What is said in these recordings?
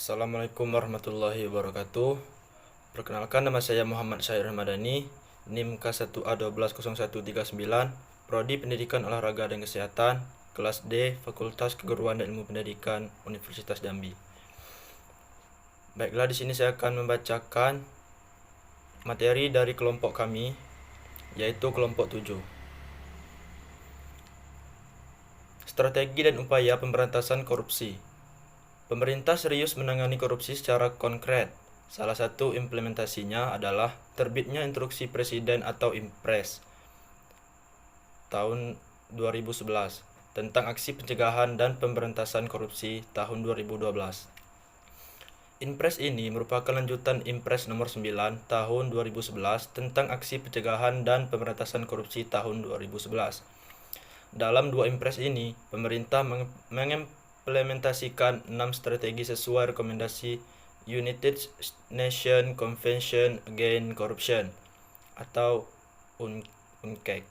Assalamualaikum warahmatullahi wabarakatuh. Perkenalkan, nama saya Muhammad Syahir Ramadhani, NIM K1A120139, Prodi Pendidikan Olahraga dan Kesehatan, kelas D, Fakultas Keguruan dan Ilmu Pendidikan, Universitas Jambi. Baiklah, di sini saya akan membacakan materi dari kelompok kami, yaitu kelompok 7. Strategi dan upaya pemberantasan korupsi. Pemerintah serius menangani korupsi secara konkret. Salah satu implementasinya adalah terbitnya Instruksi Presiden atau Impres tahun 2011 tentang aksi pencegahan dan pemberantasan korupsi tahun 2012. Impres ini merupakan lanjutan Impres nomor 9 tahun 2011 tentang aksi pencegahan dan pemberantasan korupsi tahun 2011. Dalam dua Impres ini, pemerintah mengimplementasikan 6 strategi sesuai rekomendasi United Nations Convention Against Corruption atau UNCAC.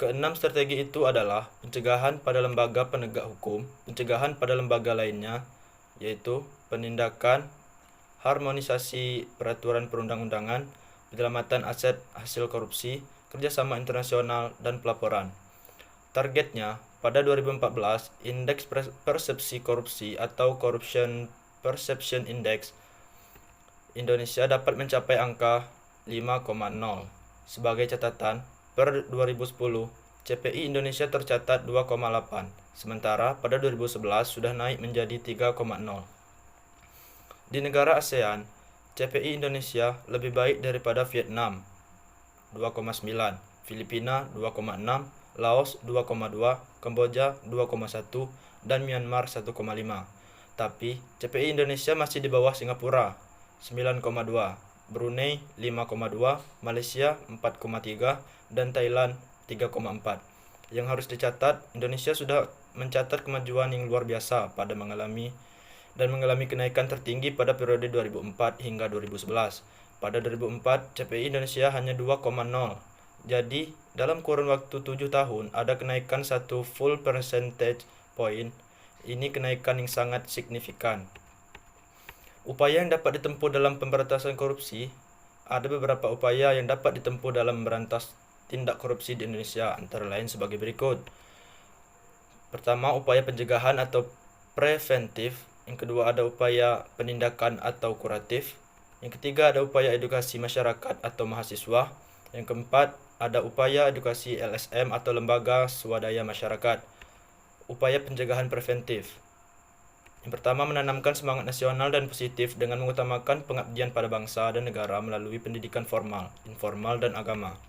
Keenam strategi itu adalah pencegahan pada lembaga penegak hukum, pencegahan pada lembaga lainnya, yaitu penindakan, harmonisasi peraturan perundang-undangan, penyelamatan aset hasil korupsi, kerjasama internasional, dan pelaporan. Targetnya, pada 2014, Indeks Persepsi Korupsi atau Corruption Perception Index Indonesia dapat mencapai angka 5,0. Sebagai catatan, per 2010, CPI Indonesia tercatat 2,8, sementara pada 2011 sudah naik menjadi 3,0. Di negara ASEAN, CPI Indonesia lebih baik daripada Vietnam 2,9, Filipina 2,6, Laos 2,2, Kamboja 2,1, dan Myanmar 1,5. Tapi CPI Indonesia masih di bawah Singapura 9,2, Brunei 5,2, Malaysia 4,3, dan Thailand 3,4. Yang harus dicatat, Indonesia sudah mencatat kemajuan yang luar biasa pada mengalami kenaikan tertinggi pada periode 2004 hingga 2011. Pada 2004, CPI Indonesia hanya 2,0. Jadi, dalam kurun waktu 7 tahun, ada kenaikan 1 full percentage point. Ini kenaikan yang sangat signifikan. Upaya yang dapat ditempuh dalam pemberantasan korupsi. Ada beberapa upaya yang dapat ditempuh dalam memberantas tindak korupsi di Indonesia, antara lain sebagai berikut. Pertama, upaya pencegahan atau preventif. Yang kedua, ada upaya penindakan atau kuratif. Yang ketiga, ada upaya edukasi masyarakat atau mahasiswa. Yang keempat, ada upaya edukasi LSM atau lembaga swadaya masyarakat. Upaya pencegahan preventif. Yang pertama, menanamkan semangat nasional dan positif dengan mengutamakan pengabdian pada bangsa dan negara melalui pendidikan formal, informal, dan agama.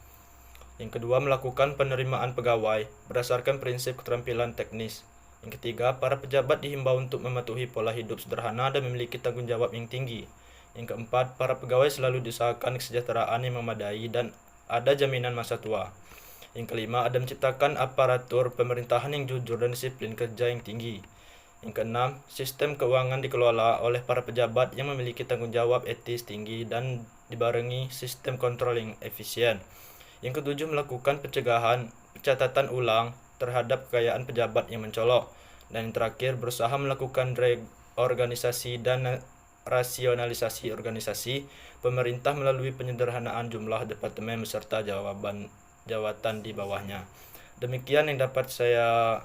Yang kedua, melakukan penerimaan pegawai berdasarkan prinsip keterampilan teknis. Yang ketiga, para pejabat dihimbau untuk mematuhi pola hidup sederhana dan memiliki tanggung jawab yang tinggi. Yang keempat, para pegawai selalu diusahakan kesejahteraan yang memadai dan ada jaminan masa tua. Yang kelima, ada menciptakan aparatur pemerintahan yang jujur dan disiplin kerja yang tinggi. Yang keenam, sistem keuangan dikelola oleh para pejabat yang memiliki tanggung jawab etis tinggi dan dibarengi sistem kontrol yang efisien. Yang ketujuh, melakukan pencegahan pencatatan ulang terhadap kekayaan pejabat yang mencolok. Dan yang terakhir, berusaha melakukan reorganisasi dan rasionalisasi organisasi pemerintah melalui penyederhanaan jumlah departemen beserta jawatan di bawahnya. Demikian yang dapat saya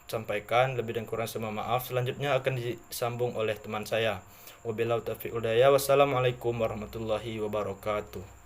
sampaikan, lebih dan kurang saya mohon maaf. Selanjutnya akan disambung oleh teman saya. Wabillahi taufiq wal hidayah. Wassalamualaikum warahmatullahi wabarakatuh.